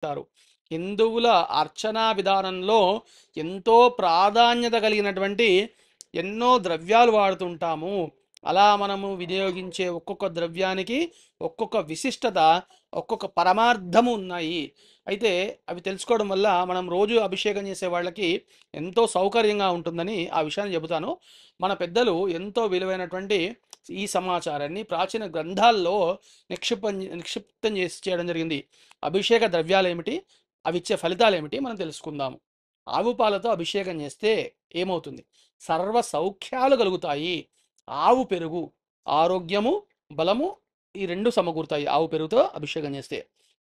చేస్తారు. హిందువుల అర్చనా విధానంలో ఎంతో ప్రాధాన్యత కలిగినటువంటి ఎన్నో ద్రవ్యాలు వాడుతుంటాము. అలా మనము వినియోగించే ఒక్కొక్క ద్రవ్యానికి ఒక్కొక్క విశిష్టత, ఒక్కొక్క పరమార్థము ఉన్నాయి. అయితే అవి తెలుసుకోవడం వల్ల మనం రోజు అభిషేకం చేసే వాళ్ళకి ఎంతో సౌకర్యంగా ఉంటుందని ఆ విషయాన్ని చెబుతాను. మన పెద్దలు ఎంతో విలువైనటువంటి ఈ సమాచారాన్ని ప్రాచీన గ్రంథాల్లో నిక్షిప్తం చేసి చేయడం జరిగింది. అభిషేక ద్రవ్యాలు ఏమిటి, అవి ఇచ్చే ఫలితాలు ఏమిటి మనం తెలుసుకుందాము. ఆవు పాలతో అభిషేకం చేస్తే ఏమవుతుంది? సర్వ సౌఖ్యాలు కలుగుతాయి. ఆవు పెరుగు, ఆరోగ్యము, బలము, ఈ రెండు సమకూరుతాయి ఆవు పెరుగుతో అభిషేకం చేస్తే.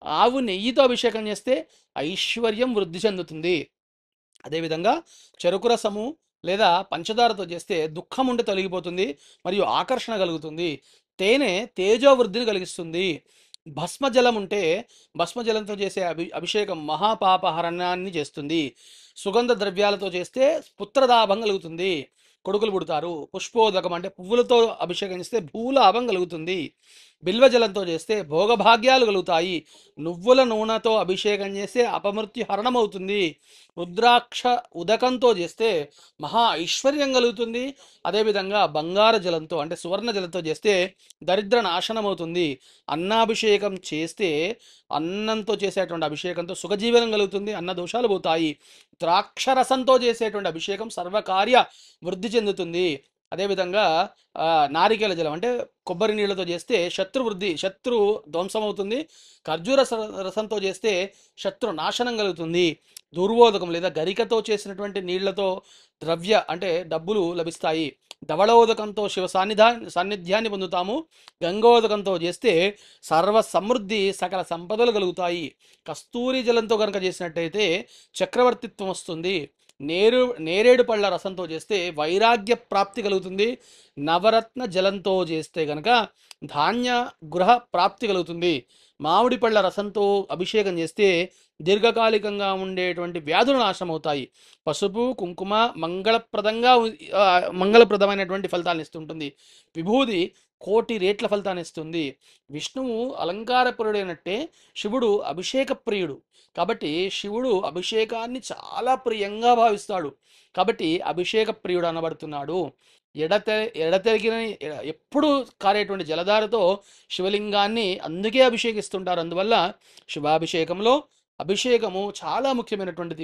ఆవు నెయ్యితో అభిషేకం చేస్తే ఐశ్వర్యం వృద్ధి చెందుతుంది. అదేవిధంగా చెరుకు రసము లేదా పంచదారతో చేస్తే దుఃఖం ఉండి తొలగిపోతుంది మరియు ఆకర్షణ కలుగుతుంది. తేనె తేజోవృద్ధిని కలిగిస్తుంది. భస్మజలం ఉంటే భస్మజలంతో చేసే అభిషేకం మహాపాపహరణాన్ని చేస్తుంది. సుగంధ ద్రవ్యాలతో చేస్తే పుత్రదాభం కలుగుతుంది, కొడుకులు పుడతారు. పుష్పోదకం అంటే పువ్వులతో అభిషేకం చేస్తే భూలాభం కలుగుతుంది. బిల్వజలంతో చేస్తే భోగభాగ్యాలు కలుగుతాయి. నువ్వుల నూనెతో అభిషేకం చేస్తే అపమృత్యు హరణమవుతుంది. రుద్రాక్ష ఉదకంతో చేస్తే మహా ఐశ్వర్యం కలుగుతుంది. అదేవిధంగా బంగారు జలంతో అంటే సువర్ణ జలంతో చేస్తే దరిద్ర నాశనం అవుతుంది. అన్నాభిషేకం చేస్తే అన్నంతో చేసేటువంటి అభిషేకంతో సుఖజీవనం కలుగుతుంది, అన్న దోషాలు పోతాయి. ద్రాక్షరసంతో చేసేటువంటి అభిషేకం సర్వకార్య వృద్ధి చెందుతుంది. అదేవిధంగా నారికేల జలం అంటే కొబ్బరి నీళ్ళతో చేస్తే శత్రు ధ్వంసం అవుతుంది. ఖర్జూర రసంతో చేస్తే శత్రు నాశనం కలుగుతుంది. దుర్వోదకం లేదా గరికతో చేసినటువంటి నీళ్లతో ద్రవ్య అంటే డబ్బులు లభిస్తాయి. ధవళోదకంతో శివ సాన్నిధ్యాన్ని పొందుతాము. గంగోదకంతో చేస్తే సర్వ సమృద్ధి, సకల సంపదలు కలుగుతాయి. కస్తూరి జలంతో కనుక చేసినట్టయితే చక్రవర్తిత్వం వస్తుంది. నేరేడు పళ్ళ రసంతో చేస్తే వైరాగ్య ప్రాప్తి కలుగుతుంది. నవరత్న జలంతో చేస్తే కనుక ధాన్య గృహ ప్రాప్తి కలుగుతుంది. మామిడి పళ్ళ రసంతో అభిషేకం చేస్తే దీర్ఘకాలికంగా ఉండేటువంటి వ్యాధులు నాశనం అవుతాయి. పసుపు కుంకుమ మంగళప్రదమైనటువంటి ఫలితాలను ఇస్తుంటుంది. విభూది కోటి రేట్ల ఫలితాన్ని ఇస్తుంది. విష్ణువు అలంకారప్రియుడైనట్టే శివుడు అభిషేక ప్రియుడు. కాబట్టి శివుడు అభిషేకాన్ని చాలా ప్రియంగా భావిస్తాడు. కాబట్టి అభిషేక ప్రియుడు అనబడుతున్నాడు. ఎడతెరిగిన ఎప్పుడు కారేటువంటి జలధారతో శివలింగాన్ని అందుకే అభిషేకిస్తుంటారు. అందువల్ల శివాభిషేకంలో అభిషేకము చాలా ముఖ్యమైనటువంటిది.